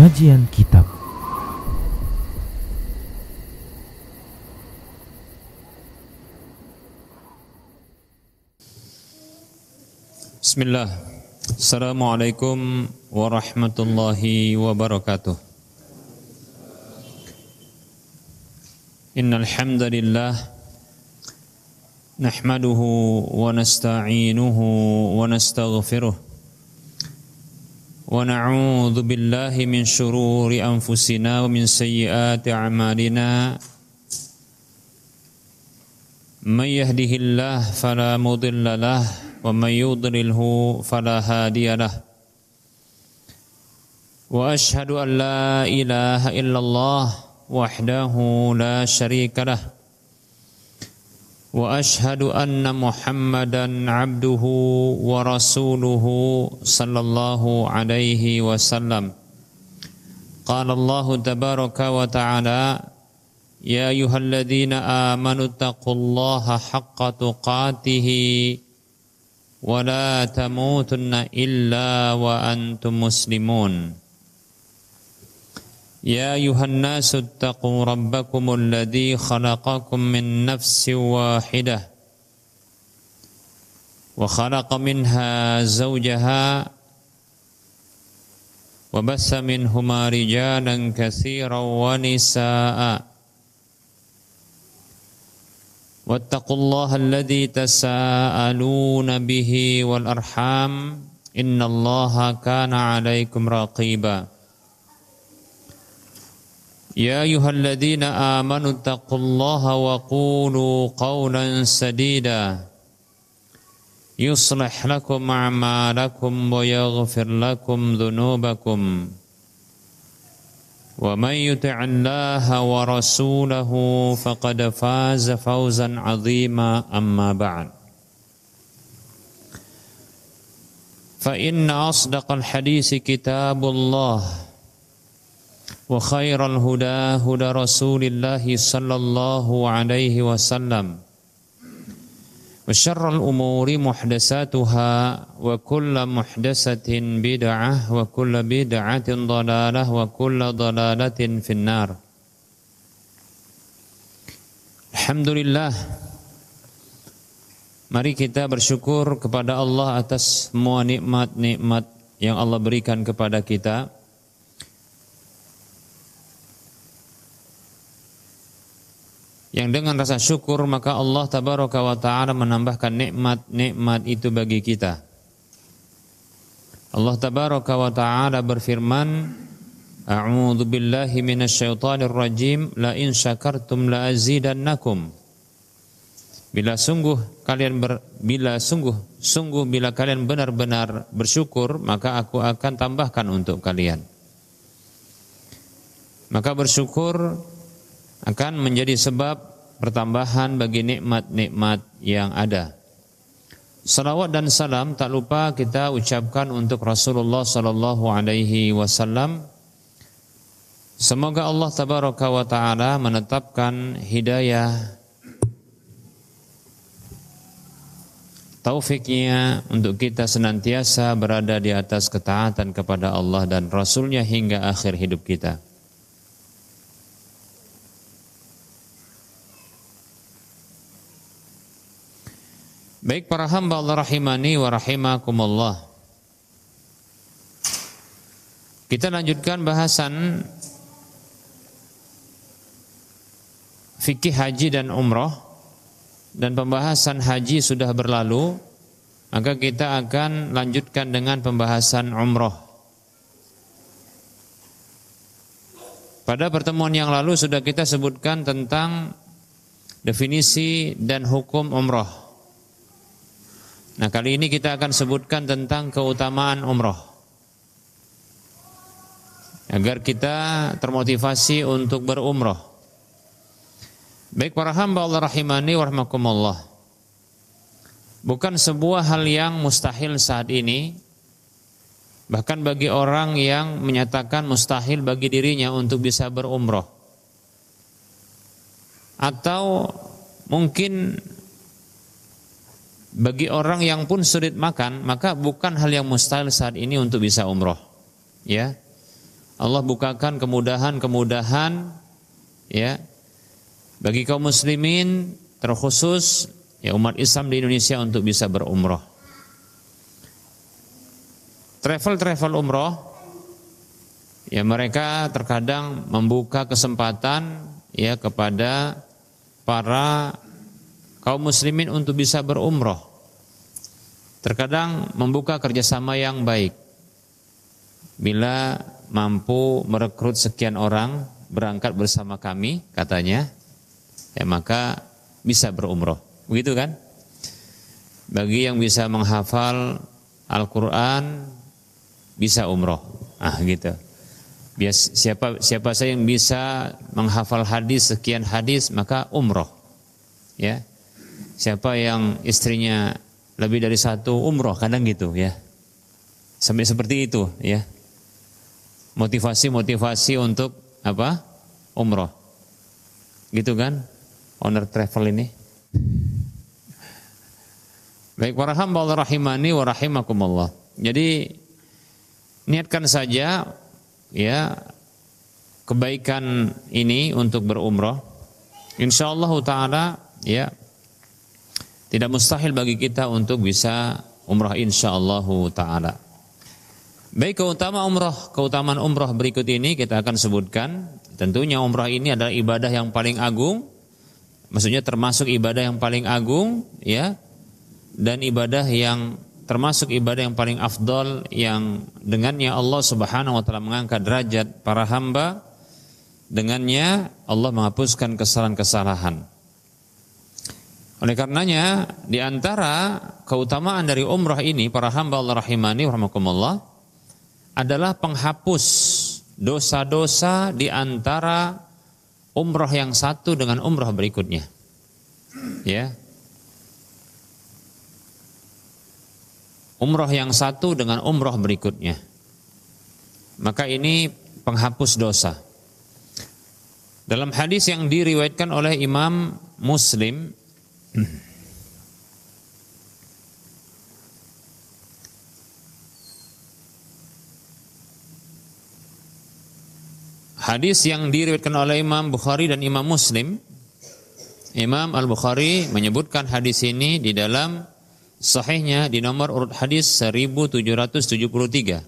Kajian Kitab. Bismillah. Assalamualaikum warahmatullahi wabarakatuh. Innal hamdalillah nahmaduhu wa nasta'inuhu wa nastaghfiruh wa na'udzu billahi min shururi anfusina wa min sayyiati a'malina. May yahdihillahu fala mudilla lahu wa may yudlilhu fala hadiya lahu. Wa ashhadu an la ilaha illallah wahdahu la syarika lahu. Wa ashhadu anna Muhammadan abduhu wa rasuluhu sallallahu alaihi wasallam. Qala Allah tabaraka wa ta'ala, ya ayyuhalladzina amanu taqullaha haqqa tuqatih wa la tamutunna illa wa antum muslimun. Ya ayuhan nasu attaqu rabbakumul ladzi khalaqakum min nafsin wahidah wa khalaqa minha zawjaha wa bassa minhuma rijalan katsiran wa nisaa'a wattaqullaha alladzi tasaaluna bihi wal arham innallaha kana 'alaikum raqiba. Ya ayyuhalladzina amanu taqullaha wa qulu qawlan sadida yuslih lakum a'malakum wa yaghfir lakum dhunubakum wa man yuti'illaha wa rasulahu faqad faza fawzan 'azima amma ba'd. Fa inna asdaqal hadisi kitabullah wa khairal huda huda rasulillahi sallallahu alaihi wasallam wa syarral umuri muhdatsatuha wa kullu muhdatsatin bid'ah wa kullu bid'atin dhalalah wa kullu dhalalatin finnar. Alhamdulillah, mari kita bersyukur kepada Allah atas semua nikmat-nikmat yang Allah berikan kepada kita. Yang dengan rasa syukur maka Allah tabaraka wa ta'ala menambahkan nikmat-nikmat itu bagi kita. Allah tabaraka wa ta'ala berfirman, a'udzu billahi minasyaitonir rajim, la in syakartum la azidannakum. Bila kalian benar-benar bersyukur, maka aku akan tambahkan untuk kalian. Maka bersyukur akan menjadi sebab pertambahan bagi nikmat-nikmat yang ada. Salawat dan salam tak lupa kita ucapkan untuk Rasulullah sallallahu alaihi wasallam. Semoga Allah tabaraka wa taala menetapkan hidayah taufiknya untuk kita senantiasa berada di atas ketaatan kepada Allah dan Rasulnya hingga akhir hidup kita. Baik para hamba Allah rahimani wa rahimakumullah. Kita lanjutkan bahasan fikih haji dan umrah, dan pembahasan haji sudah berlalu, maka kita akan lanjutkan dengan pembahasan umrah. Pada pertemuan yang lalu sudah kita sebutkan tentang definisi dan hukum umrah. Nah, kali ini kita akan sebutkan tentang keutamaan umrah agar kita termotivasi untuk berumrah. Baik para hamba Allah rahimani wa rahmakumullah. Bukan sebuah hal yang mustahil saat ini, bahkan bagi orang yang menyatakan mustahil bagi dirinya untuk bisa berumrah. Atau mungkin bagi orang yang pun sulit makan, maka bukan hal yang mustahil saat ini untuk bisa umroh. Ya, Allah bukakan kemudahan-kemudahan ya bagi kaum muslimin, terkhusus ya umat Islam di Indonesia untuk bisa berumrah. Travel umrah ya mereka terkadang membuka kesempatan ya kepada para kaum muslimin untuk bisa berumrah. Terkadang membuka kerjasama yang baik. Bila mampu merekrut sekian orang berangkat bersama kami, katanya, ya maka bisa berumrah. Begitu kan? Bagi yang bisa menghafal Al-Quran, bisa umrah. Gitu. Siapa saja yang bisa menghafal hadis, sekian hadis, maka umrah. Ya. Siapa yang istrinya lebih dari satu, umrah, kadang gitu ya. Sampai seperti itu ya. Motivasi untuk apa? Umrah. Gitu kan? Owner travel ini. Baik para hamba Allah rahimani wa rahimakumullah. Jadi niatkan saja ya kebaikan ini untuk berumrah. Insyaallah taala ya tidak mustahil bagi kita untuk bisa umrah insyaallah taala. Baik, keutamaan umrah berikut ini kita akan sebutkan. Tentunya umrah ini adalah ibadah yang paling agung. Maksudnya termasuk ibadah yang paling agung ya. Dan ibadah yang termasuk ibadah yang paling afdal yang dengannya Allah Subhanahu wa taala mengangkat derajat para hamba. Dengannya Allah menghapuskan kesalahan-kesalahan. Oleh karenanya di antara keutamaan dari umrah ini para hamba Allah rahimani rahimakumullah adalah penghapus dosa-dosa di antara umrah yang satu dengan umrah berikutnya. Ya. Umrah yang satu dengan umrah berikutnya. Maka ini penghapus dosa. Dalam hadis yang diriwayatkan oleh Imam Muslim hadis yang diriwayatkan oleh Imam Bukhari dan Imam Muslim, Imam Al-Bukhari menyebutkan hadis ini di dalam sahihnya di nomor urut hadis 1773.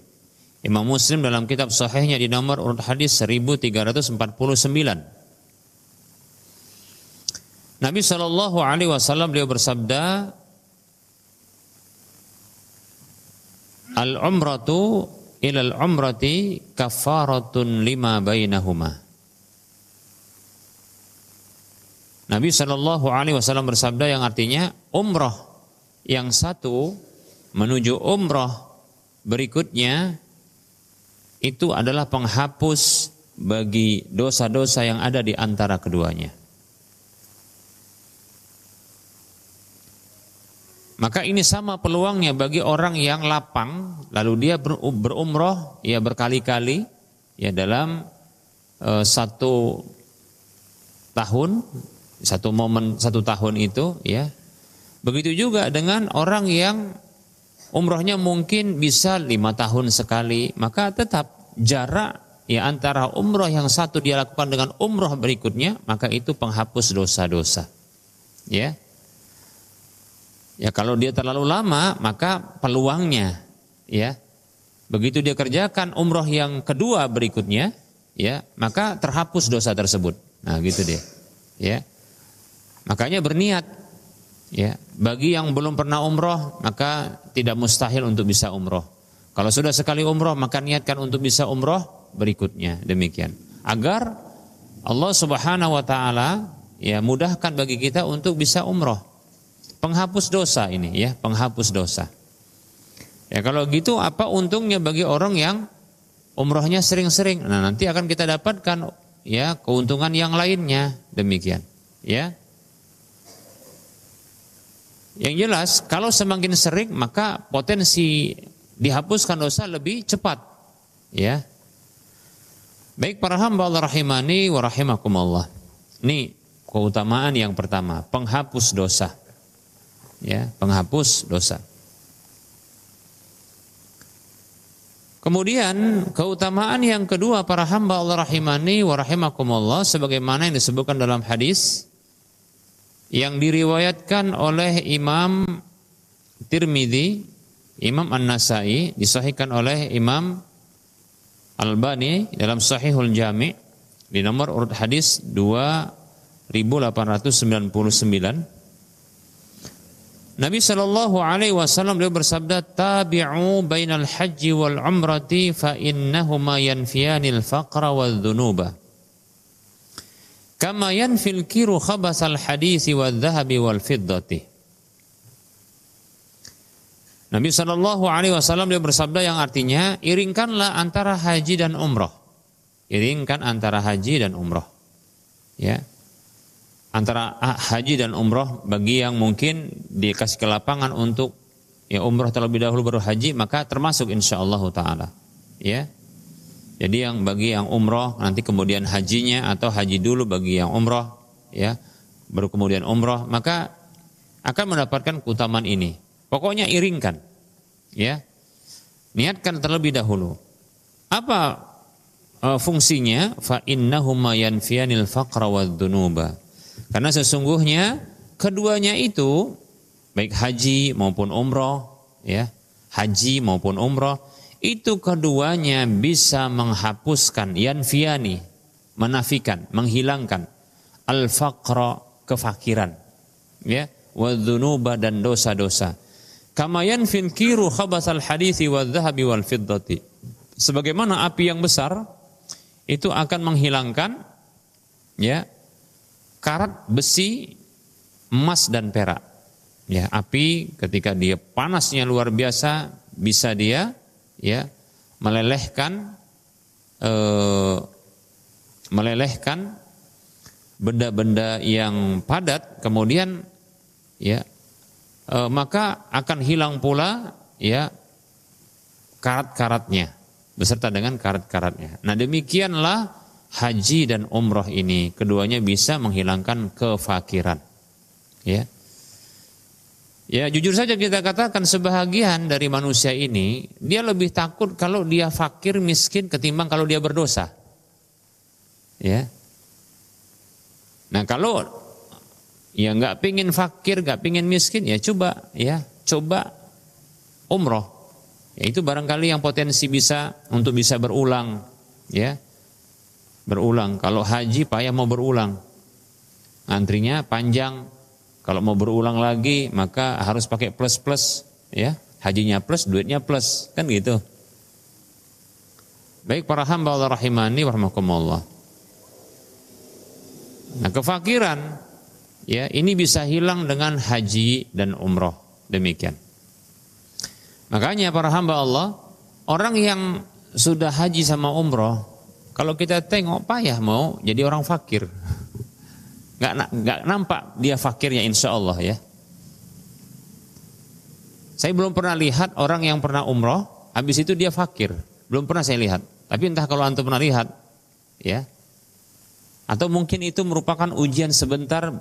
Imam Muslim dalam kitab sahihnya di nomor urut hadis 1349. Nabi SAW beliau bersabda, Al-umratu ilal umrati kafaratun lima bainahuma. Nabi SAW bersabda yang artinya umrah yang satu menuju umrah berikutnya itu adalah penghapus bagi dosa-dosa yang ada di antara keduanya. Maka ini sama peluangnya bagi orang yang lapang, lalu dia berumrah ya berkali-kali ya dalam satu tahun, satu tahun itu ya. Begitu juga dengan orang yang umrahnya mungkin bisa 5 tahun sekali, maka tetap jarak ya antara umrah yang satu dia lakukan dengan umrah berikutnya, maka itu penghapus dosa-dosa. Ya. Ya kalau dia terlalu lama maka peluangnya ya begitu dia kerjakan umrah yang kedua berikutnya ya maka terhapus dosa tersebut. Nah gitu dia. Ya. Makanya berniat ya bagi yang belum pernah umrah maka tidak mustahil untuk bisa umrah. Kalau sudah sekali umrah maka niatkan untuk bisa umrah berikutnya, demikian. Agar Allah Subhanahu wa taala ya mudahkan bagi kita untuk bisa umrah. Penghapus dosa ini ya, penghapus dosa. Ya kalau gitu apa untungnya bagi orang yang umrahnya sering-sering? Nah nanti akan kita dapatkan ya keuntungan yang lainnya, demikian. Ya. Yang jelas kalau semakin sering maka potensi dihapuskan dosa lebih cepat. Ya. Baik para hamba Allah rahimani wa rahimakumullah. Ini keutamaan yang pertama, penghapus dosa. Ya, penghapus dosa. Kemudian keutamaan yang kedua para hamba Allah rahimani wa rahimakumullah, sebagaimana yang disebutkan dalam hadis yang diriwayatkan oleh Imam Tirmidzi, Imam An-Nasai, disahihkan oleh Imam Albani dalam Sahihul Jami' di nomor urut hadis 2899. Nabi sallallahu alaihi wasallam beliau bersabda, "Tabi'u bainal haji wal umrati fa innahuma yanfiyanil faqra wal dhunuba. Kama yanfil kiru khabasal hadisi wal dhahabi wal fiddati." Nabi sallallahu alaihi wasallam beliau bersabda yang artinya, iringkanlah antara haji dan umrah. Iringkan antara haji dan umrah. Ya. Antara haji dan umrah, bagi yang mungkin dikasih kelapangan untuk ya umrah terlebih dahulu baru haji, maka termasuk insyaallah taala. Ya. Jadi yang bagi yang umrah nanti kemudian hajinya, atau haji dulu bagi yang umrah ya, baru kemudian umrah, maka akan mendapatkan keutamaan ini. Pokoknya iringkan. Ya. Niatkan terlebih dahulu. Apa fungsinya? Fa innahuma yanfiyanil faqra wadz-dzunuba. Karena sesungguhnya keduanya itu, baik haji maupun umrah, ya, haji maupun umrah, itu keduanya bisa menghapuskan, yanfiyani, menafikan, menghilangkan, al-faqra, kefakiran, ya, wadz-dzunuba, dan dosa-dosa. Kama yanfil kiru khabasal hadithi wadz-dzahabi wal fiddati. Sebagaimana api yang besar itu akan menghilangkan, ya, karat, besi, emas dan perak. Ya, api ketika dia panasnya luar biasa bisa dia ya melelehkan benda-benda yang padat, kemudian ya maka akan hilang pula ya karat-karatnya beserta dengan karat-karatnya. Nah, demikianlah haji dan umrah ini, keduanya bisa menghilangkan kefakiran. Ya. Ya, jujur saja kita katakan sebahagian dari manusia ini, dia lebih takut kalau dia fakir miskin ketimbang kalau dia berdosa. Ya. Nah, kalau ya nggak pingin fakir, nggak pingin miskin, ya coba umrah. Ya, itu barangkali yang potensi bisa untuk bisa berulang, ya. Berulang. Kalau haji payah mau berulang, antrinya panjang. Kalau mau berulang lagi maka harus pakai plus, ya, hajinya plus, duitnya plus, kan gitu. Baik para hamba Allah rahimani warahmatullah. Nah, kefakiran ya ini bisa hilang dengan haji dan umrah, demikian. Makanya para hamba Allah, orang yang sudah haji sama umrah, kalau kita tengok payah mau jadi orang fakir. Nggak nampak dia fakirnya insya Allah ya. Saya belum pernah lihat orang yang pernah umrah, habis itu dia fakir. Belum pernah saya lihat. Tapi entah kalau antum pernah lihat, ya. Atau mungkin itu merupakan ujian sebentar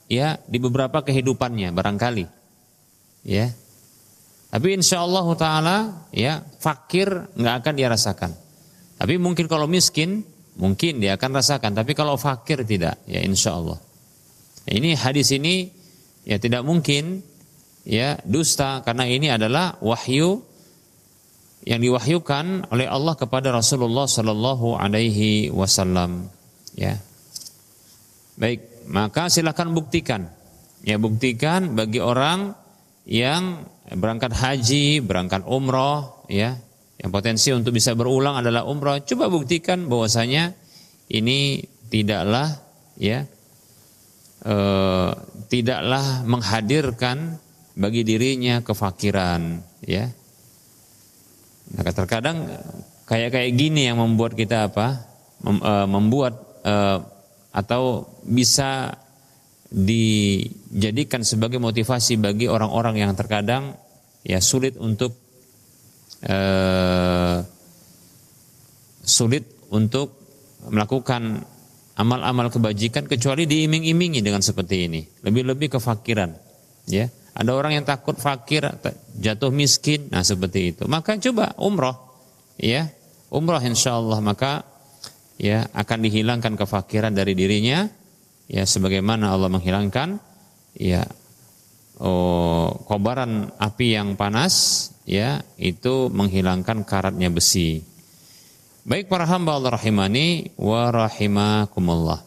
ya di beberapa kehidupannya barangkali. Ya. Tapi insya Allah taala ya fakir nggak akan dia rasakan. Tapi mungkin kalau miskin, mungkin dia akan rasakan. Tapi kalau fakir tidak, ya insya Allah. Ini hadis ini ya tidak mungkin ya dusta, karena ini adalah wahyu yang diwahyukan oleh Allah kepada Rasulullah Sallallahu Alaihi Wasallam. Ya, baik, maka silakan buktikan. Ya, buktikan bagi orang yang berangkat haji, berangkat umrah, ya. Yang potensi untuk bisa berulang adalah umrah. Coba buktikan bahwasanya ini tidaklah tidaklah menghadirkan bagi dirinya kefakiran. Ya. Nah, terkadang kayak gini yang membuat kita atau bisa dijadikan sebagai motivasi bagi orang-orang yang terkadang ya sulit untuk melakukan amal-amal kebajikan kecuali diiming-imingi dengan seperti ini. Lebih-lebih kefakiran. Ya, ada orang yang takut fakir, jatuh miskin. Nah, seperti itu. Maka coba umrah. ya umrah insyaallah, maka ya akan dihilangkan kefakiran dari dirinya, ya sebagaimana Allah menghilangkan ya kobaran api yang panas, ya itu menghilangkan karatnya besi. Baik para hamba Allah rahimani wa rahimakumullah.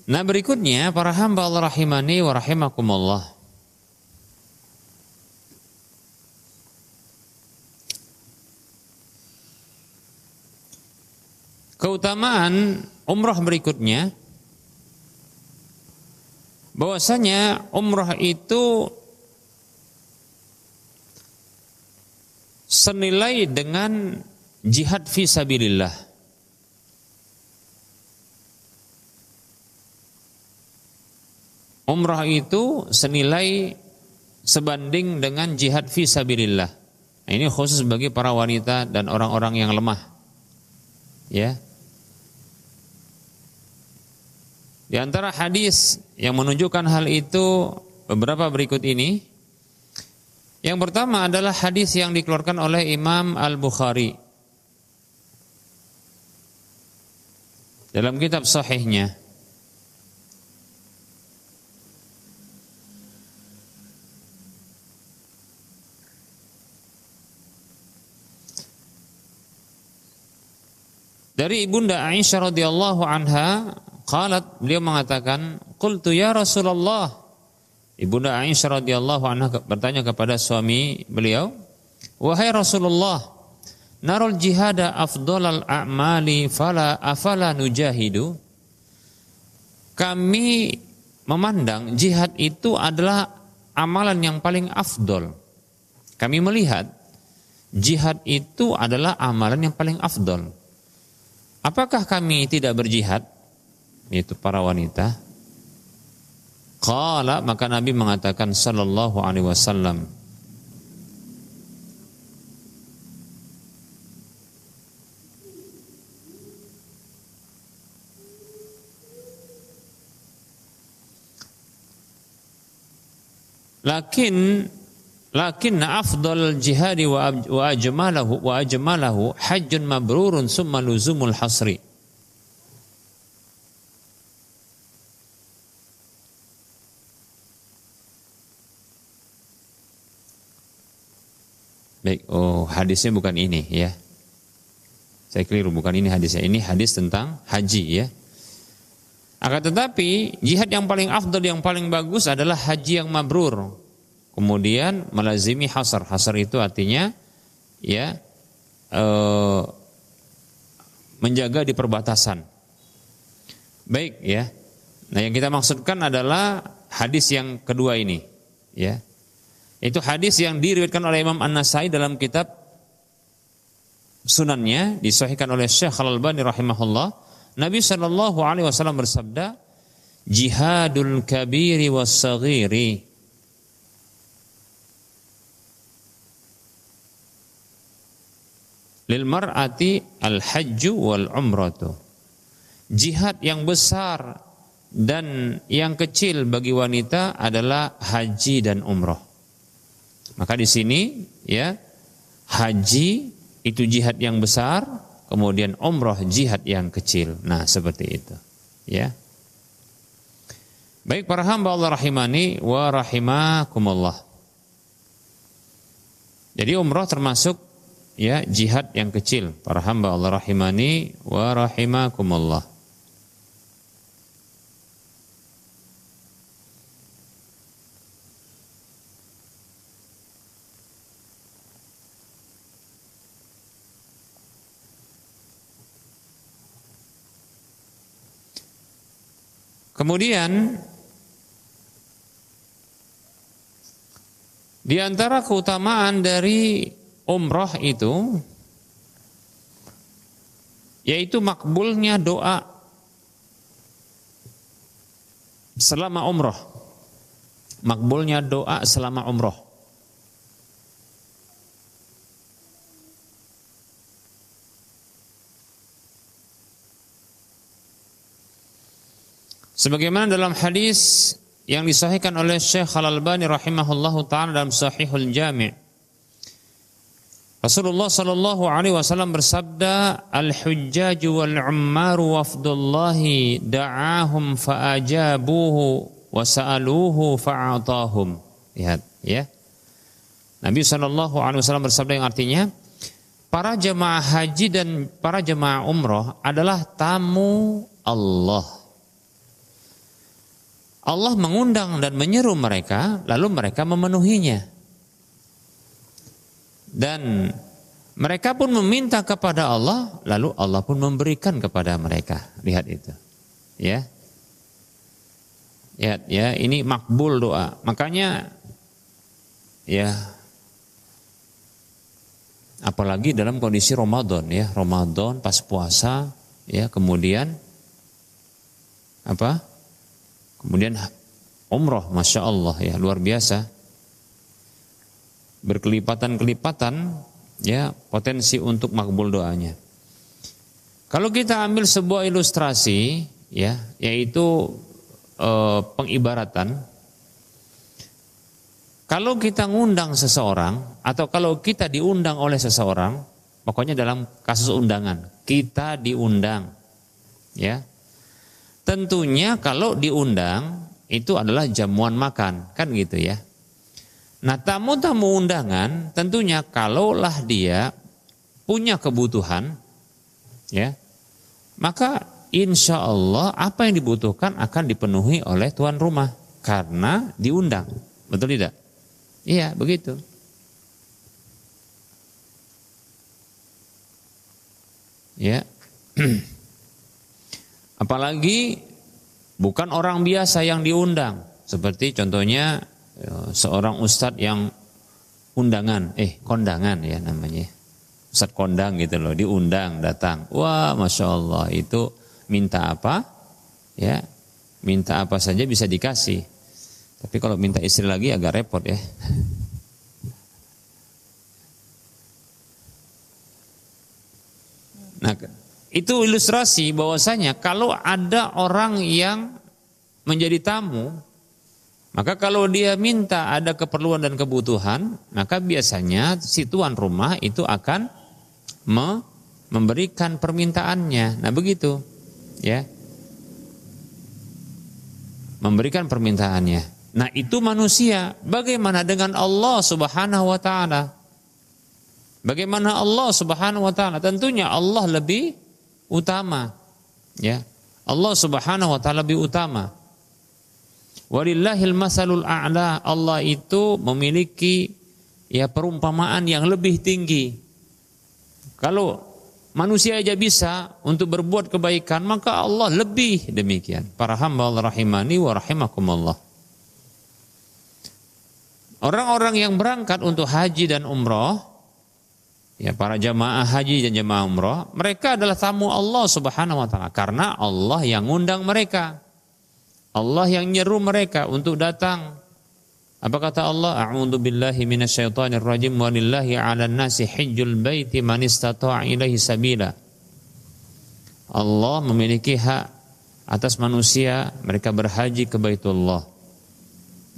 Nah berikutnya para hamba Allah rahimani wa rahimakumullah, keutamaan umrah berikutnya, bahwasanya umrah itu senilai dengan jihad fi sabilillah. Umrah itu senilai sebanding dengan jihad fi sabilillah. Nah, ini khusus bagi para wanita dan orang-orang yang lemah. Ya. Di antara hadis yang menunjukkan hal itu beberapa berikut ini. Yang pertama adalah hadis yang dikeluarkan oleh Imam Al-Bukhari dalam kitab sahihnya. Dari Ibunda Aisyah radhiyallahu anha, qalat, beliau mengatakan, qultu ya Rasulullah. Ibunda Aisyah radhiyallahu anha bertanya kepada suami beliau, wahai Rasulullah, narul jihada afdhalal a'mali afala nujahidu. Kami memandang jihad itu adalah amalan yang paling afdol. Kami melihat jihad itu adalah amalan yang paling afdol. Apakah kami tidak berjihad? Itu para wanita. Qala, maka Nabi mengatakan sallallahu alaihi wasallam, Lakin afdal jihadi wa ajmalahu hajjun mabrurun summa luzumul hasri. Baik, hadisnya bukan ini ya. Saya keliru, bukan ini hadisnya. Ini hadis tentang haji ya. Akan tetapi jihad yang paling afdal, yang paling bagus adalah haji yang mabrur. Kemudian melazimi hasar. Hasar itu artinya ya menjaga di perbatasan. Baik ya. Nah, yang kita maksudkan adalah hadis yang kedua ini ya. Itu hadis yang diriwayatkan oleh Imam An-Nasai dalam kitab Sunannya, disahihkan oleh Syekh Al-Albani rahimahullah. Nabi sallallahu alaihi wasallam bersabda, jihadul kabiri was-saghiri lil mar'ati al-hajju wal umratu. Jihad yang besar dan yang kecil bagi wanita adalah haji dan umrah. Maka di sini ya, haji itu jihad yang besar, kemudian umrah jihad yang kecil. Nah, seperti itu. Ya. Baik para hamba Allah rahimani wa rahimakumullah. Jadi umrah termasuk ya jihad yang kecil, para hamba Allah rahimani wa rahimakumullah. Kemudian di antara keutamaan dari umrah itu yaitu makbulnya doa selama umrah. Makbulnya doa selama umrah. Sebagaimana dalam hadis yang disahihkan oleh Syekh Al-Albani rahimahullahu taala dalam Sahihul Jami'. Rasulullah sallallahu alaihi wasallam bersabda, "Al-hujjaju wal-ummaru wafdullahi da'ahum fa'ajabuhu wa sa'aluhu fa'atahum." Lihat, ya. Nabi sallallahu alaihi wasallam bersabda yang artinya, para jemaah haji dan para jemaah umroh adalah tamu Allah. Allah mengundang dan menyeru mereka, lalu mereka memenuhinya. Dan mereka pun meminta kepada Allah, lalu Allah pun memberikan kepada mereka. Lihat itu. Ya. Ya, ini makbul doa. Makanya ya, apalagi dalam kondisi Ramadan ya, Ramadan pas puasa ya, kemudian apa? Kemudian umroh, Masya Allah ya, luar biasa. Berkelipatan-kelipatan ya potensi untuk makbul doanya. Kalau kita ambil sebuah ilustrasi ya, yaitu pengibaratan. Kalau kita ngundang seseorang atau kalau kita diundang oleh seseorang, pokoknya dalam kasus undangan, kita diundang ya. Tentunya kalau diundang itu adalah jamuan makan, kan gitu ya. Nah, tamu-tamu undangan tentunya kalaulah dia punya kebutuhan ya, maka insya Allah apa yang dibutuhkan akan dipenuhi oleh tuan rumah karena diundang. Betul tidak? Iya, begitu. Ya. Apalagi bukan orang biasa yang diundang, seperti contohnya seorang ustadz yang kondangan ya namanya, ustadz kondang gitu loh, diundang datang, wah Masya Allah, itu minta apa ya, minta apa saja bisa dikasih, tapi kalau minta istri lagi agak repot ya. Nah, itu ilustrasi bahwasanya kalau ada orang yang menjadi tamu, maka kalau dia minta ada keperluan dan kebutuhan, maka biasanya si tuan rumah itu akan memberikan permintaannya. Nah, begitu. Ya. Memberikan permintaannya. Nah, itu manusia. Bagaimana dengan Allah Subhanahu wa taala? Bagaimana Allah Subhanahu wa taala? Tentunya Allah lebih utama. Ya. Allah Subhanahu wa taala lebih utama. Walillahil masalul a'la, Allah itu memiliki ya perumpamaan yang lebih tinggi. Kalau manusia aja bisa untuk berbuat kebaikan, maka Allah lebih demikian. Para hamba Allah rahimani wa rahimakumullah. Orang-orang yang berangkat untuk haji dan umrah, ya para jamaah haji dan jamaah umrah, mereka adalah tamu Allah Subhanahu wa taala karena Allah yang ngundang mereka. Allah yang nyeru mereka untuk datang. Apa kata Allah? A'udzu billahi minasyaitonir rajim, walillahi 'alan nasi hajjul baiti man istata'a ilaihi sabila. Allah memiliki hak atas manusia, mereka berhaji ke Baitullah.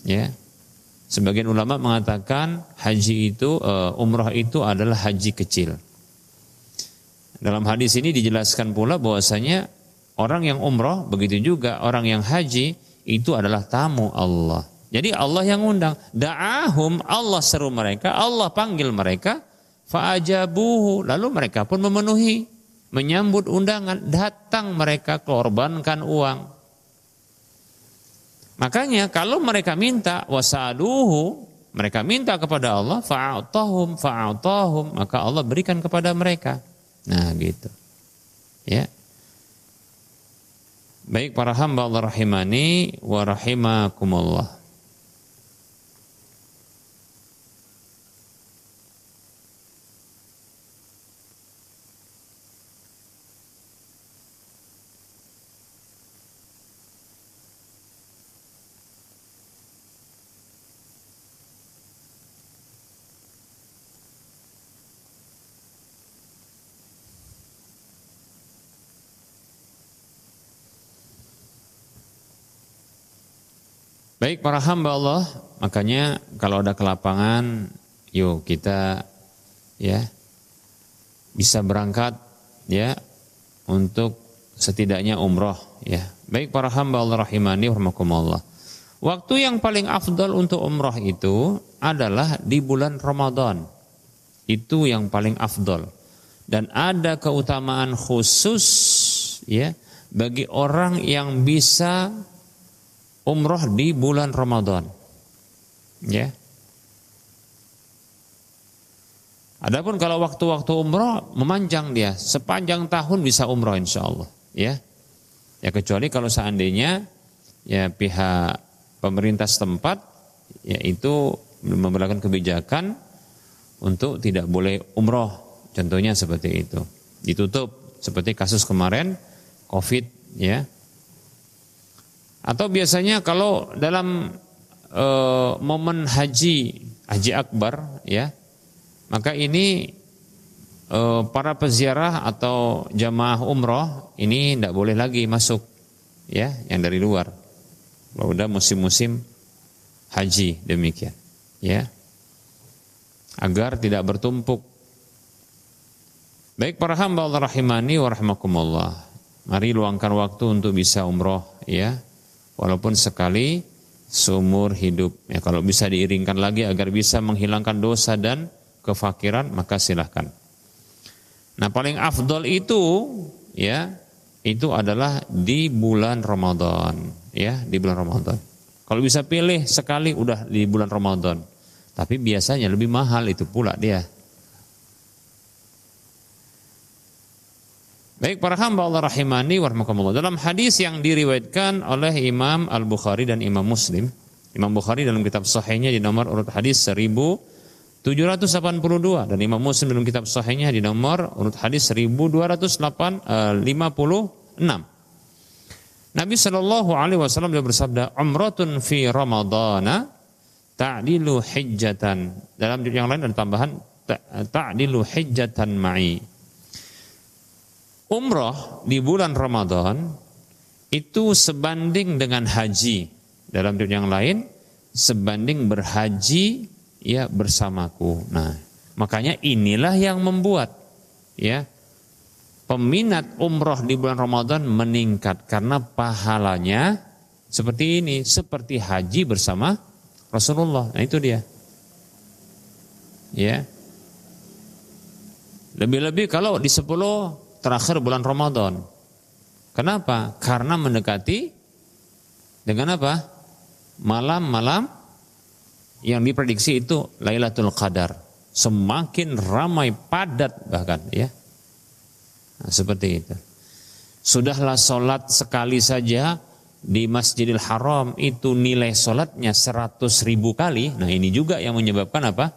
Ya. Sebagian ulama mengatakan haji itu umrah itu adalah haji kecil. Dalam hadis ini dijelaskan pula bahwasanya orang yang umrah, begitu juga orang yang haji, itu adalah tamu Allah. Jadi Allah yang undang. Da'ahum, Allah seru mereka, Allah panggil mereka, fa'ajabuhu, lalu mereka pun memenuhi, menyambut undangan, datang mereka korbankan uang. Makanya kalau mereka minta, wasa'aluhu, mereka minta kepada Allah, fa'atahum, maka Allah berikan kepada mereka. Nah gitu. Ya. Baik para hamba Allah rahimani wa rahimakumullah. Baik para hamba Allah, makanya kalau ada kelapangan, yuk kita ya bisa berangkat ya untuk setidaknya umroh ya. Baik para hamba Allah rahimani wa rahimakumullah. Waktu yang paling afdal untuk umroh itu adalah di bulan Ramadan. Itu yang paling afdal. Dan ada keutamaan khusus ya bagi orang yang bisa umroh di bulan Ramadan. Ya. Adapun kalau waktu-waktu umroh memanjang dia, sepanjang tahun bisa umroh insyaallah, ya. Ya kecuali kalau seandainya ya pihak pemerintah setempat yaitu memperlakukan kebijakan untuk tidak boleh umroh, contohnya seperti itu. Ditutup seperti kasus kemarin Covid, ya. Atau biasanya kalau dalam momen haji akbar ya, maka ini para peziarah atau jamaah umroh ini tidak boleh lagi masuk ya yang dari luar. Kalau udah musim-musim haji demikian ya. Agar tidak bertumpuk. Baik para hamba Allah rahimani wa rahimakumullah. Mari luangkan waktu untuk bisa umroh ya. Walaupun sekali seumur hidup. Ya, kalau bisa diiringkan lagi agar bisa menghilangkan dosa dan kefakiran, maka silahkan. Nah, paling afdol itu ya, itu adalah di bulan Ramadan, ya, di bulan Ramadan. Kalau bisa pilih sekali udah di bulan Ramadan. Tapi biasanya lebih mahal itu pula dia. Baik para hamba Allah rahimani wa rahimakumullah. Dalam hadis yang diriwayatkan oleh Imam Al-Bukhari dan Imam Muslim. Imam Bukhari dalam kitab sahihnya di nomor urut hadis 1782 dan Imam Muslim dalam kitab sahihnya di nomor urut hadis 1256. Nabi sallallahu alaihi wasallam dia bersabda, "Umratun fi Ramadana ta'dilu hijjatan." Dalam yang lain ada tambahan ta'dilu hijjatan ma'i. Umroh di bulan Ramadan itu sebanding dengan haji. Dalam yang lain sebanding berhaji ya bersamaku. Nah, makanya inilah yang membuat ya peminat umroh di bulan Ramadan meningkat karena pahalanya seperti ini, seperti haji bersama Rasulullah. Nah, itu dia. Ya. Lebih-lebih kalau di 10 terakhir bulan Ramadan. Kenapa? Karena mendekati dengan apa? Malam-malam yang diprediksi itu Lailatul Qadar. Semakin ramai, padat bahkan ya. Nah, seperti itu. Sudahlah sholat sekali saja di Masjidil Haram itu nilai sholatnya 100.000 kali. Nah, ini juga yang menyebabkan apa?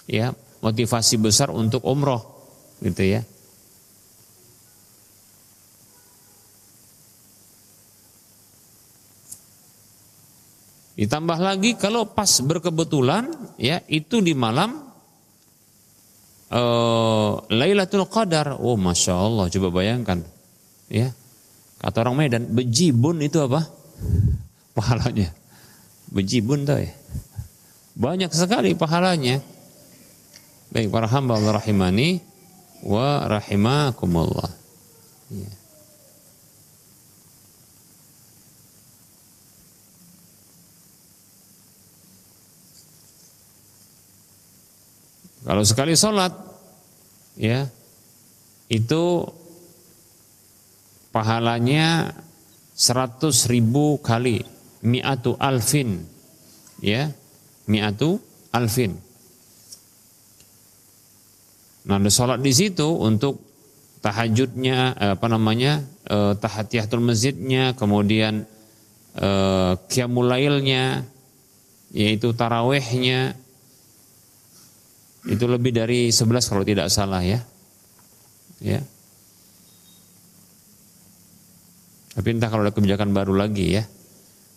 Ya, motivasi besar untuk umroh gitu ya. Ditambah lagi kalau pas berkebetulan ya itu di malam Lailatul Qadar. Oh Masya Allah, coba bayangkan ya. Kata orang Medan, bejibun itu apa? Pahalanya. Bejibun tuh ya. Banyak sekali pahalanya. Baik para hamba Allah rahimani wa rahimakumullah. Ya. Kalau sekali sholat, ya itu pahalanya 100.000 kali, mi'atu alfin, ya mi'atu alfin. Nah, ada sholat di situ untuk tahajudnya, tahiyatul masjidnya, kemudian qiyamul lailnya, yaitu tarawihnya. Itu lebih dari 11 kalau tidak salah ya. Ya. Tapi entah kalau ada kebijakan baru lagi ya.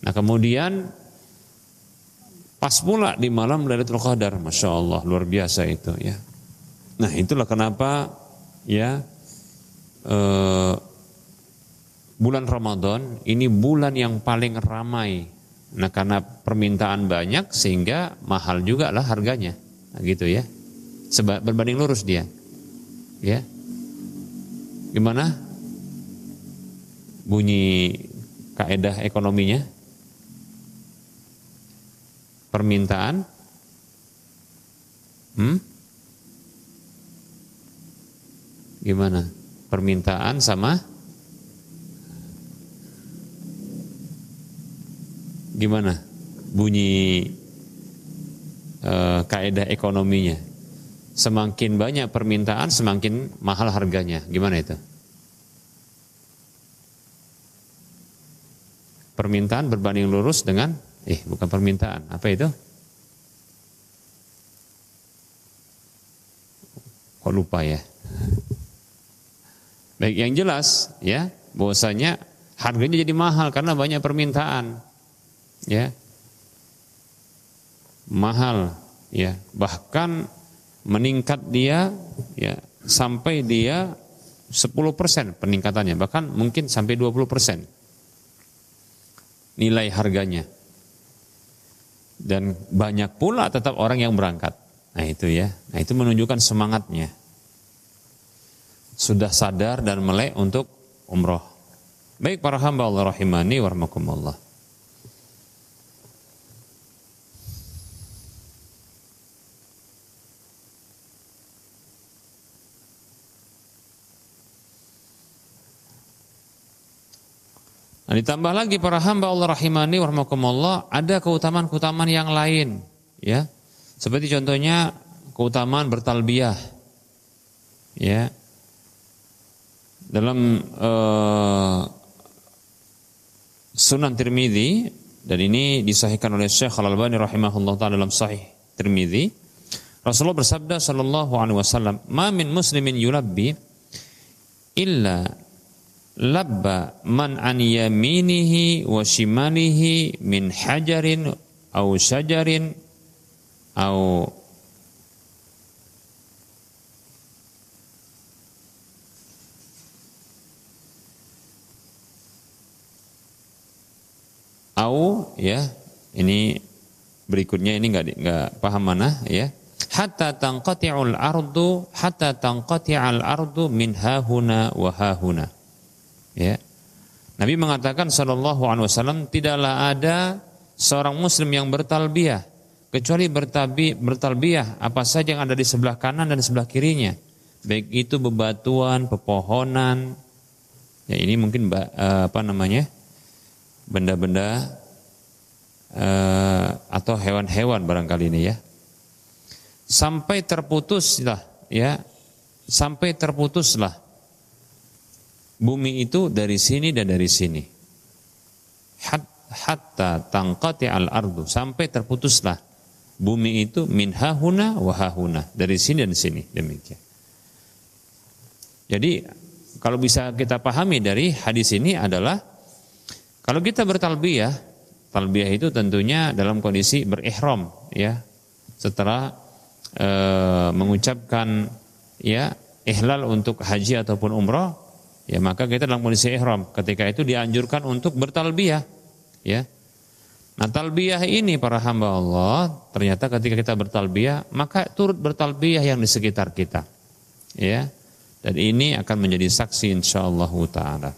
Nah, kemudian pas pula di malam Lailatul Qadar, Masya Allah, luar biasa itu ya. Nah, itulah kenapa ya bulan Ramadan ini bulan yang paling ramai Nah, karena permintaan banyak sehingga mahal juga lah harganya. Nah, gitu ya. Berbanding lurus dia. Ya. Gimana bunyi kaidah ekonominya? Permintaan gimana? Permintaan sama gimana bunyi kaidah ekonominya? Semakin banyak permintaan, semakin mahal harganya. Gimana itu? Permintaan berbanding lurus dengan bukan permintaan. Apa itu? Kok lupa ya? Baik, yang jelas ya, bahwasanya harganya jadi mahal karena banyak permintaan. Ya. Mahal ya, bahkan meningkat dia ya sampai dia 10% peningkatannya, bahkan mungkin sampai 20% nilai harganya. Dan banyak pula tetap orang yang berangkat. Nah itu ya, nah itu menunjukkan semangatnya. Sudah sadar dan melek untuk umroh. Baik para hamba Allah rahimani wa rahmakumullah. Nah, ditambah lagi para hamba Allah rahimani wa rahmakumullah, ada keutamaan-keutamaan yang lain ya. Seperti contohnya keutamaan bertalbiyah. Ya. Dalam Sunan Tirmidzi, dan ini disahihkan oleh Syekh Al-Albani rahimahullah taala dalam Sahih Tirmidzi, Rasulullah bersabda sallallahu alaihi wasallam, "Ma min muslimin yulabbi illa labba man an yaminihi wa shimalihi min hajarin aw syajarin aw ya, ini berikutnya ini enggak paham mana ya. Hatta tanqati'ul ardu min hahuna wa hahuna. Ya. Nabi mengatakan sallallahu alaihi wasallam, tidaklah ada seorang muslim yang bertalbiyah kecuali bertalbiyah apa saja yang ada di sebelah kanan dan sebelah kirinya, baik itu bebatuan, pepohonan. Ya, ini mungkin benda-benda atau hewan-hewan barangkali ini ya. Sampai terputuslah bumi itu dari sini dan dari sini. Hatta tanqati al-ardu, sampai terputuslah bumi itu min hahuna wa hahuna, dari sini dan sini, demikian. Jadi kalau bisa kita pahami dari hadis ini adalah kalau kita bertalbiyah, talbiyah itu tentunya dalam kondisi berihram ya. Setelah mengucapkan ya ihlal untuk haji ataupun umrah, ya maka kita dalam kondisi ihram. Ketika itu dianjurkan untuk bertalbiyah, ya. Nah, talbiyah ini para hamba Allah, ternyata ketika kita bertalbiyah, maka turut bertalbiyah yang di sekitar kita, ya. Dan ini akan menjadi saksi insyaallah taala.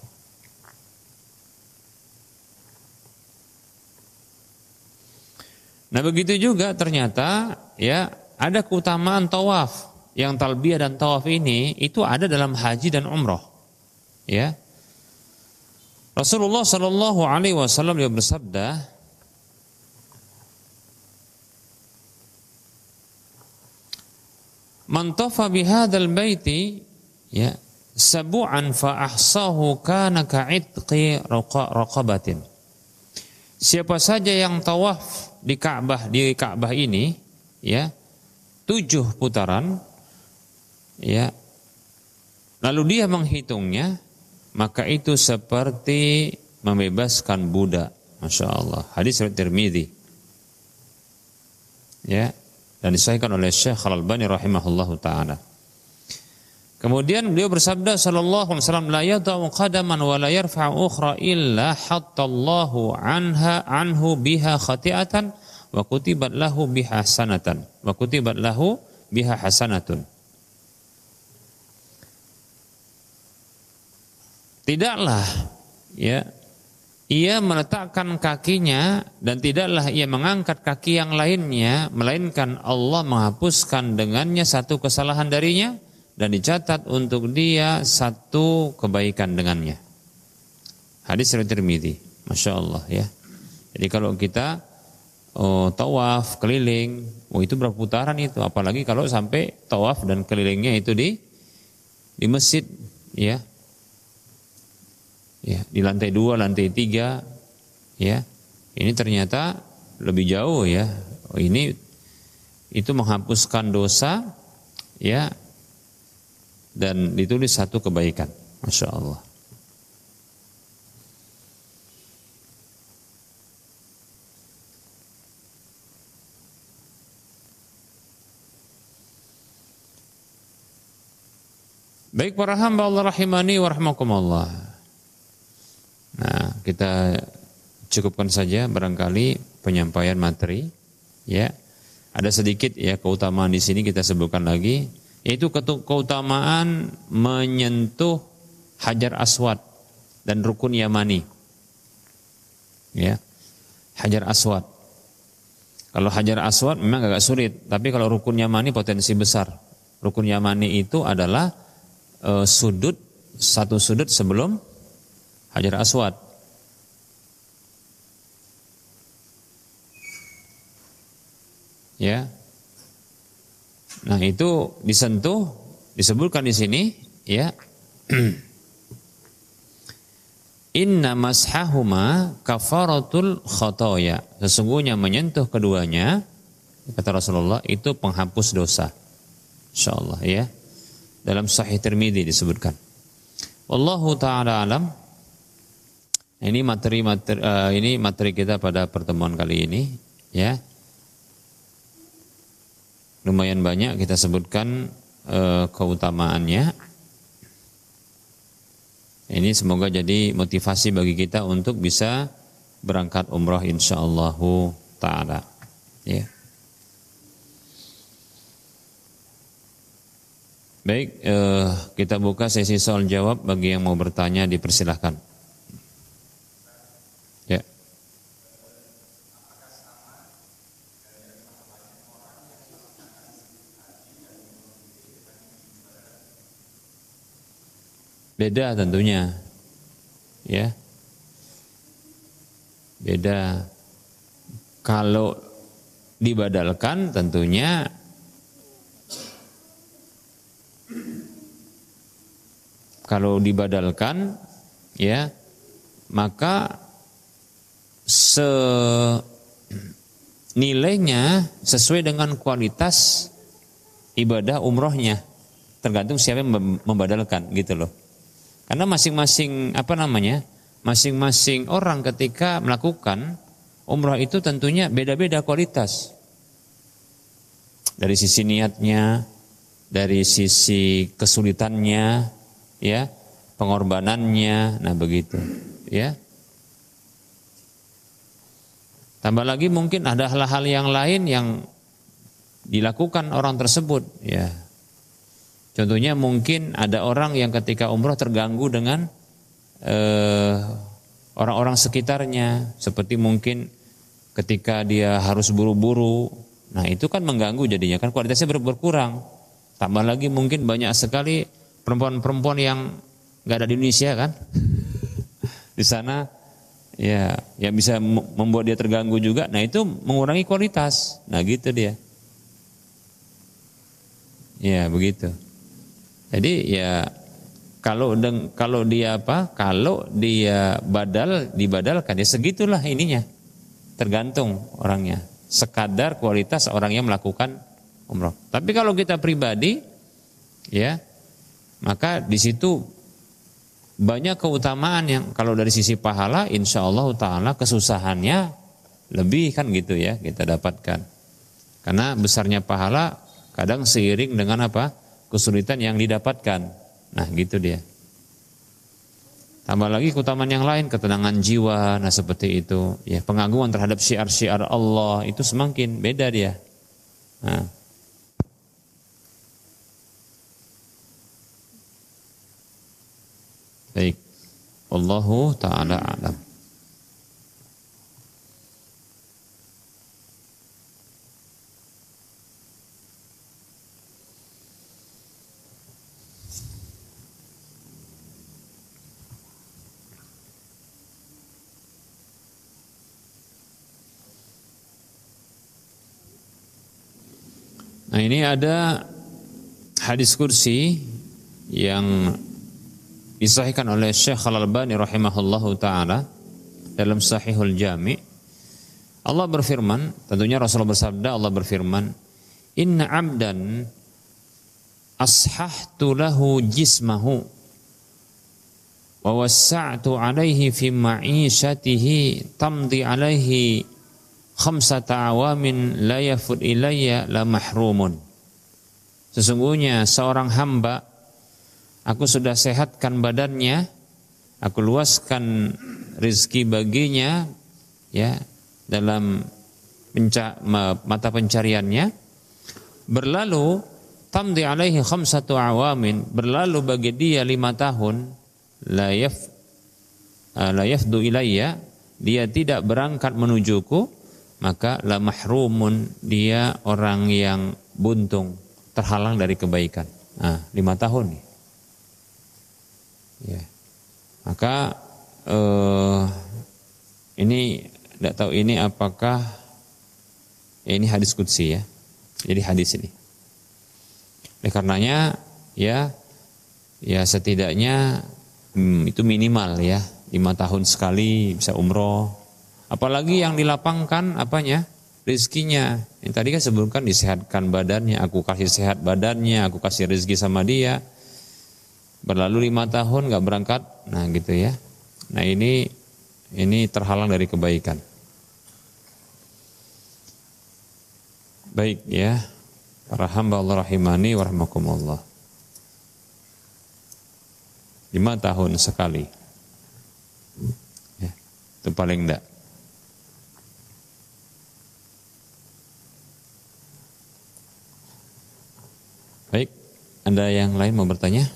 Nah, begitu juga ternyata ya ada keutamaan tawaf. Yang talbiyah dan tawaf ini itu ada dalam haji dan umrah. Ya. Rasulullah sallallahu alaihi wasallam dia bersabda, "Man tafa bihadzal baiti ya sab'an fa ahsahu kana ka'itqi raqabatin." Siapa saja yang tawaf di Ka'bah ini ya 7 putaran ya, lalu dia menghitungnya, maka itu seperti membebaskan budak. Masya Allah. Hadis riwayat Tirmidzi. Ya, dan disahihkan oleh Syekh Al-Albani rahimahullahu taala. Kemudian beliau bersabda sallallahu alaihi wasallam, la yada'u qadaman wa la yarfa'u ukhra illa hattallahu anhu biha khati'atan wa kutibat lahu biha hasanatan wa kutibat lahu biha hasanatun. Tidaklah ya ia meletakkan kakinya dan tidaklah ia mengangkat kaki yang lainnya melainkan Allah menghapuskan dengannya satu kesalahan darinya dan dicatat untuk dia satu kebaikan dengannya. Hadis riwayat Tirmidzi. Masya Allah ya. Jadi kalau kita tawaf keliling, itu berapa putaran itu? Apalagi kalau sampai tawaf dan kelilingnya itu di masjid ya. Ya, di lantai 2, lantai 3 ya. Ini ternyata lebih jauh ya. Ini itu menghapuskan dosa ya. Dan ditulis satu kebaikan. Masya Allah. Baik para hamba Allah rahimani wa rahmakumullah. Nah, kita cukupkan saja barangkali penyampaian materi ya. Ada sedikit ya keutamaan di sini kita sebutkan lagi, yaitu keutamaan menyentuh Hajar Aswad dan Rukun Yamani. Ya. Hajar Aswad. Kalau Hajar Aswad memang agak sulit, tapi kalau Rukun Yamani potensi besar. Rukun Yamani itu adalah satu sudut sebelum Hajar Aswad. Ya. Nah, itu disentuh, disebutkan di sini ya. Inna mashahuma kafaratul khotoya. Sesungguhnya menyentuh keduanya, kata Rasulullah, itu penghapus dosa. Insyaallah ya. Dalam Sahih Tirmidzi disebutkan. Wallahu taala alam. Ini materi kita pada pertemuan kali ini ya. Lumayan banyak kita sebutkan keutamaannya. Ini semoga jadi motivasi bagi kita untuk bisa berangkat umrah insyaallah taala ya. Baik, kita buka sesi soal jawab. Bagi yang mau bertanya dipersilahkan. Ya. Beda tentunya. Ya. Beda. Kalau dibadalkan tentunya ya, maka nilainya sesuai dengan kualitas ibadah umrohnya, tergantung siapa yang membadalkan gitu loh. Karena masing-masing masing-masing orang ketika melakukan umroh itu tentunya beda-beda kualitas. Dari sisi niatnya, dari sisi kesulitannya, ya, pengorbanannya, nah begitu, ya. Tambah lagi mungkin ada hal-hal yang lain yang dilakukan orang tersebut, ya. Contohnya mungkin ada orang yang ketika umroh terganggu dengan orang-orang sekitarnya, seperti mungkin ketika dia harus buru-buru, nah itu kan mengganggu jadinya, kan kualitasnya berkurang. Tambah lagi mungkin banyak sekali perempuan-perempuan yang nggak ada di Indonesia kan, di sana ya, yang bisa membuat dia terganggu juga. Nah itu mengurangi kualitas. Nah gitu dia. Ya begitu. Jadi ya kalau dia dibadalkan ya segitulah ininya. Tergantung orangnya. Sekadar kualitas orang yang melakukan umroh. Tapi kalau kita pribadi, ya, maka di situ banyak keutamaan yang kalau dari sisi pahala, insya Allah taala kesusahannya lebih kan gitu ya kita dapatkan. Karena besarnya pahala kadang seiring dengan apa? kesulitan yang didapatkan. Nah gitu dia. Tambah lagi keutamaan yang lain, ketenangan jiwa, nah seperti itu. Ya, pengagungan terhadap syiar-syiar Allah itu semakin beda dia. Nah. Baik. Wallahu ta'ala a'lam. Nah ini ada hadis kursi yang disahihkan oleh Syekh Al-Albani rahimahullahu ta'ala dalam Sahihul Jami'. Allah berfirman, tentunya Rasulullah bersabda, Allah berfirman, inna abdan ashahtu lahu jismahu wa wassa'tu alaihi fi ma'isyatihi tamdi alaihi khamsata awamin la yafud ilayya la mahrumun. Sesungguhnya seorang hamba, aku sudah sehatkan badannya, aku luaskan rizki baginya, ya, dalam mata pencariannya. Berlalu tamdi alaihi khamsatu awamin, berlalu bagi dia 5 tahun, la yafdu ilayya, dia tidak berangkat menujuku, maka la mahrumun, dia orang yang buntung, terhalang dari kebaikan. Nah, 5 tahun nih. Ya. Maka ini tidak tahu ini apakah ini hadis qudsi ya. Jadi hadis ini. Oleh karenanya ya setidaknya itu minimal ya, 5 tahun sekali bisa umroh. Apalagi yang dilapangkan apanya? Rizkinya. Yang tadi kan sebelumkan disehatkan badannya, aku kasih sehat badannya, aku kasih rezeki sama dia. Berlalu 5 tahun gak berangkat, nah gitu ya. Nah ini terhalang dari kebaikan. Baik ya, para hamba Allah rahimani wa rahmakumullah. 5 tahun sekali. Ya, itu paling enggak. Baik, ada yang lain mau bertanya?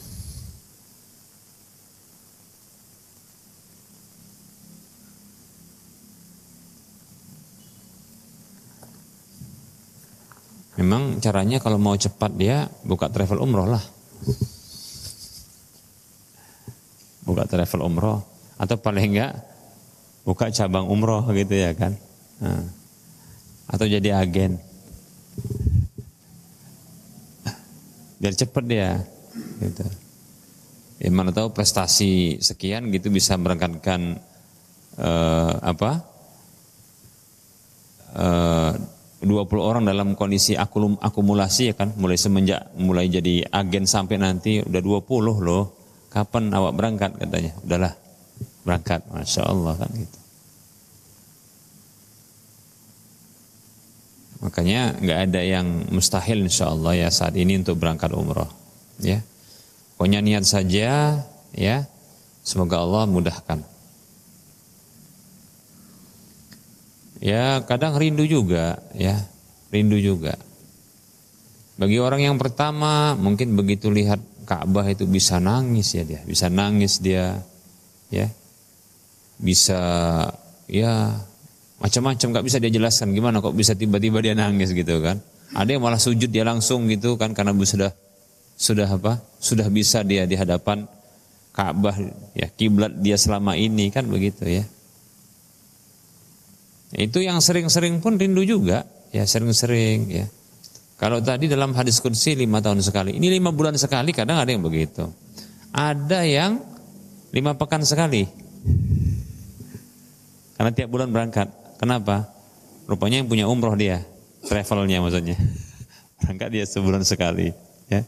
Memang caranya kalau mau cepat dia buka travel umroh lah. Buka travel umroh. Atau paling enggak buka cabang umroh gitu ya kan. Nah. Atau jadi agen. Biar cepat dia. Gitu. Ya mana tahu prestasi sekian gitu bisa berangkatkan 20 orang dalam kondisi akumulasi ya kan, mulai jadi agen sampai nanti udah 20 loh. Kapan awak berangkat katanya? Udahlah berangkat, Masya Allah kan gitu. Makanya nggak ada yang mustahil insya Allah ya saat ini untuk berangkat umroh. Ya, pokoknya niat saja ya. Semoga Allah mudahkan. Ya kadang rindu juga ya, rindu juga. Bagi orang yang pertama mungkin begitu lihat Ka'bah itu bisa nangis ya dia, bisa nangis dia, ya, bisa ya macam-macam nggak bisa dia jelaskan gimana kok bisa tiba-tiba dia nangis gitu kan. Ada yang malah sujud dia langsung gitu kan karena sudah bisa dia di hadapan Ka'bah ya, kiblat dia selama ini kan begitu ya. Itu yang sering-sering pun rindu juga, ya sering-sering ya. Kalau tadi dalam hadis qudsi 5 tahun sekali, ini 5 bulan sekali, kadang ada yang begitu. Ada yang 5 pekan sekali. Karena tiap bulan berangkat. Kenapa? Rupanya yang punya umroh dia, travelnya maksudnya. Berangkat dia sebulan sekali, ya.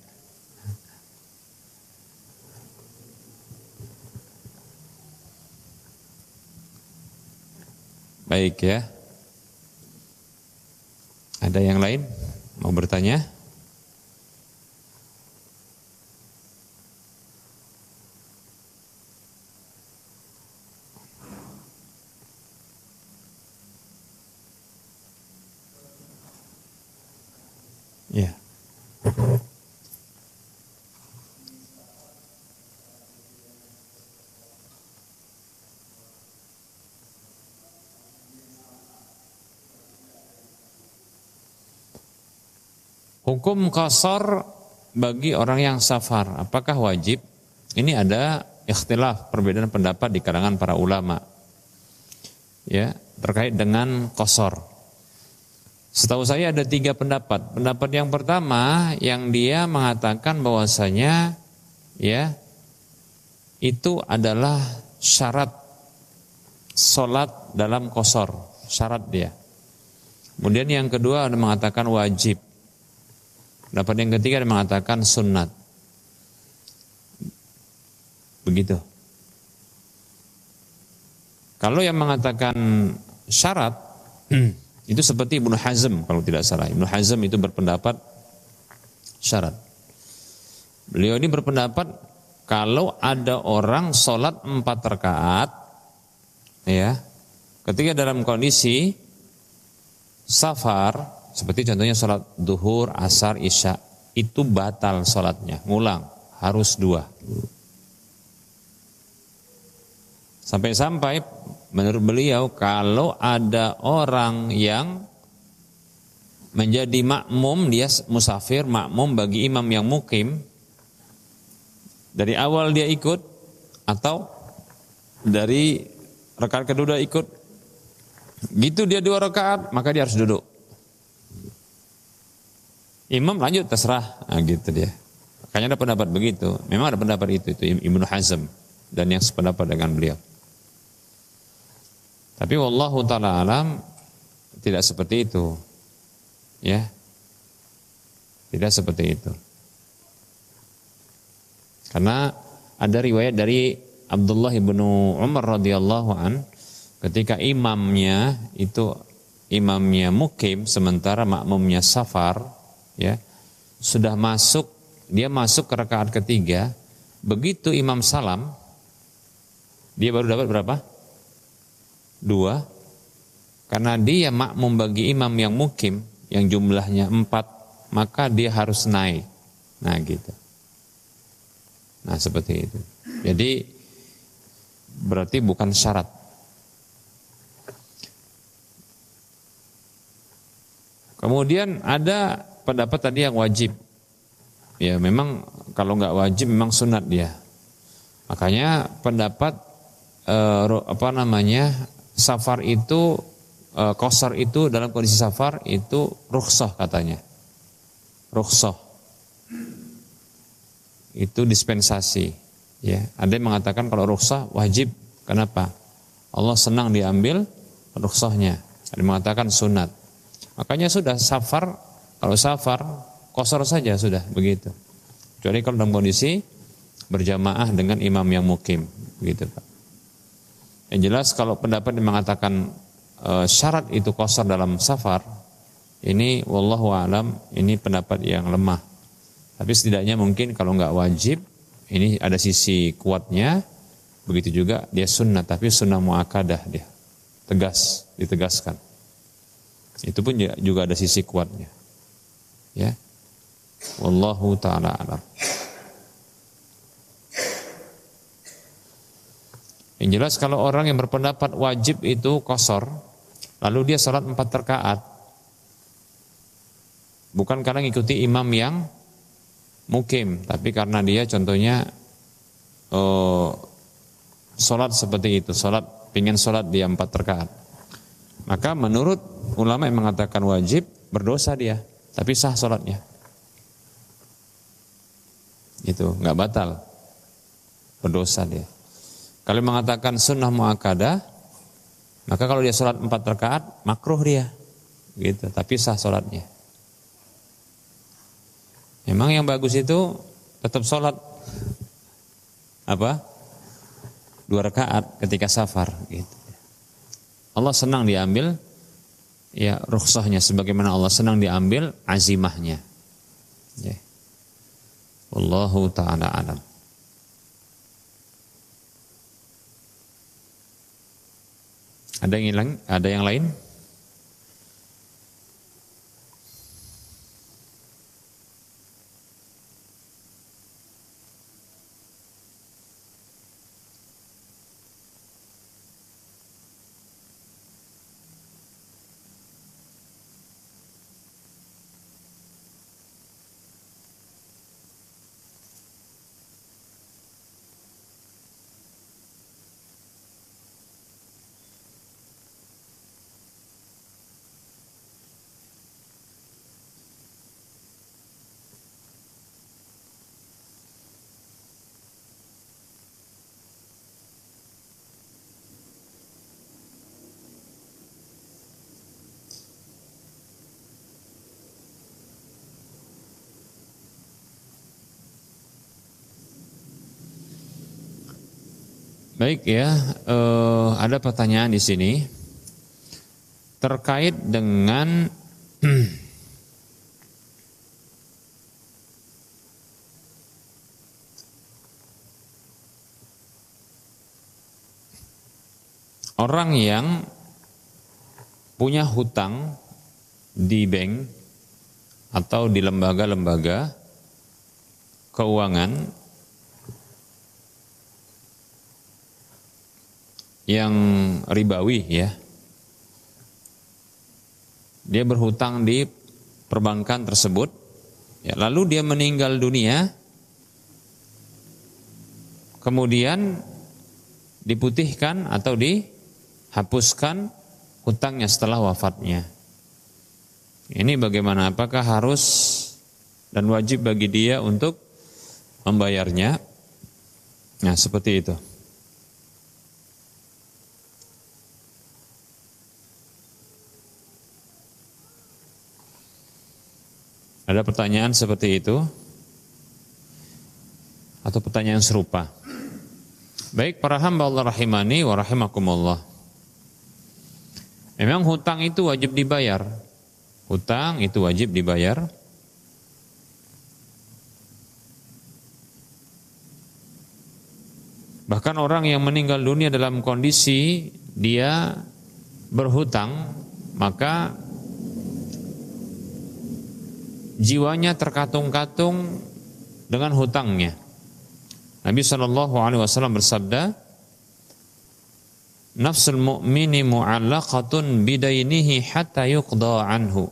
Baik ya. Ada yang lain mau bertanya? Hukum qasar bagi orang yang safar, apakah wajib? Ini ada ikhtilaf, perbedaan pendapat di kalangan para ulama, ya, terkait dengan qasar. Setahu saya ada 3 pendapat. Pendapat yang pertama yang dia mengatakan bahwasanya, ya, itu adalah syarat solat dalam qasar, syarat dia. Kemudian yang kedua ada mengatakan wajib. Pendapat yang ketiga ada mengatakan sunnat. Begitu. Kalau yang mengatakan syarat itu seperti Ibnu Hazm kalau tidak salah. Ibnu Hazm itu berpendapat syarat. Beliau ini berpendapat kalau ada orang sholat 4 rakaat, ya, ketika dalam kondisi safar, seperti contohnya sholat duhur, asar, isya, itu batal sholatnya, ngulang, harus 2. Sampai-sampai menurut beliau kalau ada orang yang menjadi makmum, dia musafir, makmum bagi imam yang mukim, dari awal dia ikut atau dari rakaat kedua ikut, gitu dia 2 rakaat, maka dia harus duduk. Imam lanjut terserah, nah, gitu dia. Makanya ada pendapat begitu. Memang ada pendapat itu Ibnu Hazm dan yang sependapat dengan beliau. Tapi wallahu taala alam tidak seperti itu. Ya. Tidak seperti itu. Karena ada riwayat dari Abdullah bin Umar radhiyallahu an, ketika imamnya mukim sementara makmumnya safar, ya, sudah masuk, dia masuk ke rakaat ketiga, begitu imam salam, dia baru dapat berapa? 2, karena dia makmum bagi imam yang mukim, yang jumlahnya 4, maka dia harus naik. Nah gitu. Nah seperti itu. Jadi berarti bukan syarat. Kemudian ada pendapat tadi yang wajib. Ya memang kalau nggak wajib memang sunat dia. Makanya pendapat safar itu, qasar itu dalam kondisi safar itu rukhsah katanya. Rukhsah. Itu dispensasi. Ya, ada yang mengatakan kalau rukhsah wajib. Kenapa? Allah senang diambil rukhsahnya. Ada yang mengatakan sunat. Makanya sudah safar, kalau safar qasar saja sudah begitu. Kecuali kalau dalam kondisi berjamaah dengan imam yang mukim, begitu Pak. Yang jelas kalau pendapat yang mengatakan syarat itu qasar dalam safar, ini wallahu alam, ini pendapat yang lemah. Tapi setidaknya mungkin kalau nggak wajib, ini ada sisi kuatnya. Begitu juga dia sunnah, tapi sunnah muakkadah dia, tegas, ditegaskan. Itu pun juga ada sisi kuatnya. Ya. Wallahu taala alam. Yang jelas kalau orang yang berpendapat wajib itu qasar, lalu dia salat 4 rakaat, bukan karena ngikuti imam yang mukim, tapi karena dia contohnya salat seperti itu, pengen salat dia 4 rakaat. Maka menurut ulama yang mengatakan wajib, berdosa dia, tapi sah salatnya. Itu nggak batal, berdosa dia. Kalau mengatakan sunnah muakkadah, maka kalau dia sholat 4 rakaat makruh dia, gitu. Tapi sah sholatnya. Memang yang bagus itu tetap sholat 2 rakaat ketika safar, gitu. Allah senang diambil ya rukhsahnya, sebagaimana Allah senang diambil azimahnya. Ya. Wallahu ta'ala alam. Ada yang lain? Baik ya, ada pertanyaan di sini terkait dengan orang yang punya hutang di bank atau di lembaga-lembaga keuangan yang ribawi ya. Dia berhutang di perbankan tersebut, ya, lalu dia meninggal dunia, kemudian diputihkan atau dihapuskan hutangnya setelah wafatnya. Ini bagaimana? Apakah harus dan wajib bagi dia untuk membayarnya? Nah, seperti itu. Ada pertanyaan seperti itu? Atau pertanyaan serupa? Baik, para hamba Allah rahimani wa rahimakumullah. Memang hutang itu wajib dibayar. Hutang itu wajib dibayar. Bahkan orang yang meninggal dunia dalam kondisi dia berhutang, maka jiwanya terkatung-katung dengan hutangnya. Nabi SAW bersabda, "Nafsul mu'mini mu'allaqatun bidainihi hatta yuqda anhu."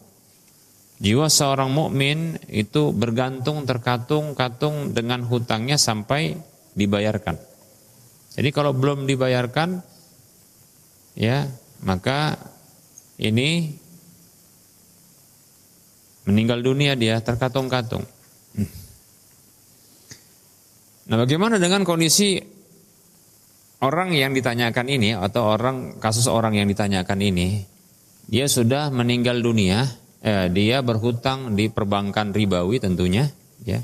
Jiwa seorang mukmin itu bergantung, terkatung-katung dengan hutangnya sampai dibayarkan. Jadi kalau belum dibayarkan, ya, maka ini meninggal dunia dia terkatung-katung. Nah, bagaimana dengan kondisi orang yang ditanyakan ini atau kasus orang yang ditanyakan ini? Dia sudah meninggal dunia, dia berhutang di perbankan ribawi tentunya, ya.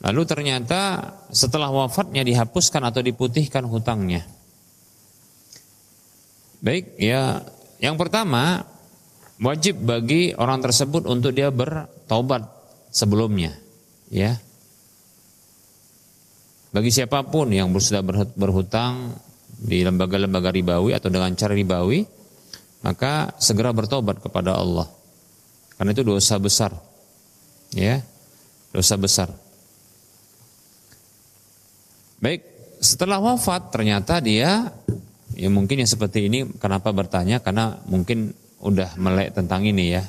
Lalu ternyata setelah wafatnya dihapuskan atau diputihkan hutangnya. Baik, ya, yang pertama wajib bagi orang tersebut untuk dia bertaubat sebelumnya, ya. Bagi siapapun yang sudah berhutang di lembaga-lembaga ribawi atau dengan cara ribawi, maka segera bertobat kepada Allah. Karena itu dosa besar. Ya, dosa besar. Baik, setelah wafat ternyata dia, ya mungkin yang seperti ini kenapa bertanya, karena mungkin udah melek tentang ini ya.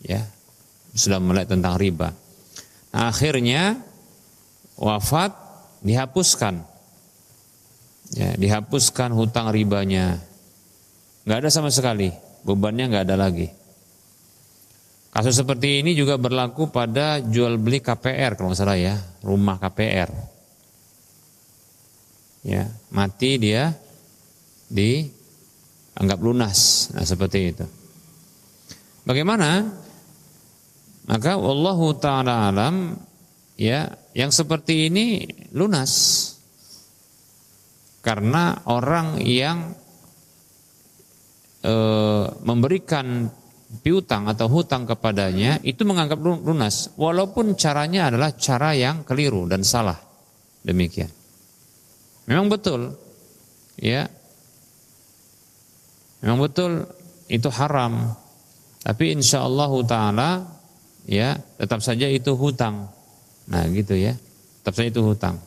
Ya, sudah melek tentang riba. Nah, akhirnya wafat, dihapuskan, ya, dihapuskan hutang ribanya, nggak ada sama sekali, bebannya nggak ada lagi. Kasus seperti ini juga berlaku pada jual beli KPR kalau nggak salah ya, rumah KPR, ya, mati dia dianggap lunas, nah seperti itu. Bagaimana? Maka wallahu ta'ala alam, ya, yang seperti ini lunas karena orang yang memberikan piutang atau hutang kepadanya itu menganggap lunas walaupun caranya adalah cara yang keliru dan salah. Demikian. Memang betul, ya, memang betul itu haram, tapi insyaallah ta'ala, ya, tetap saja itu hutang. Nah gitu ya, tetap saja itu hutang.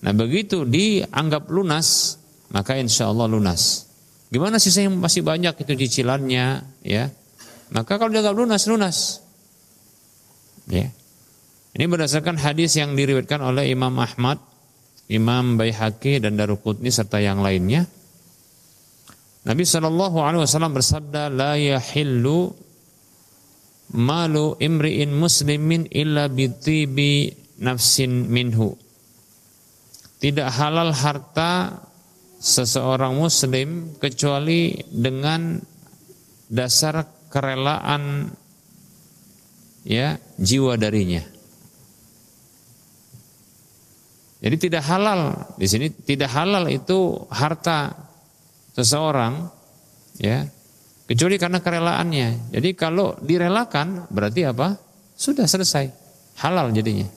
Nah begitu dianggap lunas, maka insya Allah lunas. Gimana sisa yang masih banyak itu cicilannya, ya? Maka kalau dianggap lunas. Ya. Ini berdasarkan hadis yang diriwayatkan oleh Imam Ahmad, Imam Baihaqi dan Daruqutni serta yang lainnya. Nabi SAW bersabda, "La yahillu malu imri'in muslimin illa bitibi nafsin minhu." Tidak halal harta seseorang muslim kecuali dengan dasar kerelaan, ya, jiwa darinya. Jadi tidak halal di sini, tidak halal itu harta seseorang, ya, kecuali karena kerelaannya. Jadi kalau direlakan berarti apa? Sudah selesai, halal jadinya.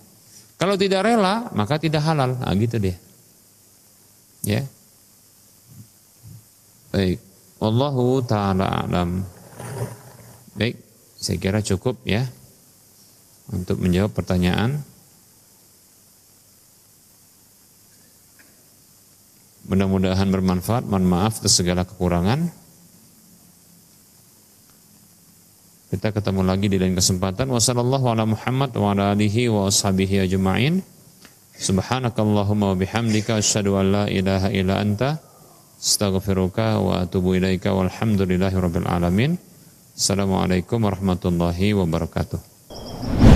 Kalau tidak rela maka tidak halal. Nah, gitu dia. Ya. Baik. Wallahu ta'ala a'lam. Baik, saya kira cukup ya untuk menjawab pertanyaan. Mudah-mudahan bermanfaat. Mohon maaf atas segala kekurangan. Kita ketemu lagi di lain kesempatan. Wassallallahu ala Muhammad wa ala alihi wa ashabihi ajma'in. Subhanakallahumma wa bihamdika asyhadu an la ilaha illa anta astaghfiruka wa atubu ilaika walhamdulillahi rabbil alamin. Assalamualaikum warahmatullahi wabarakatuh.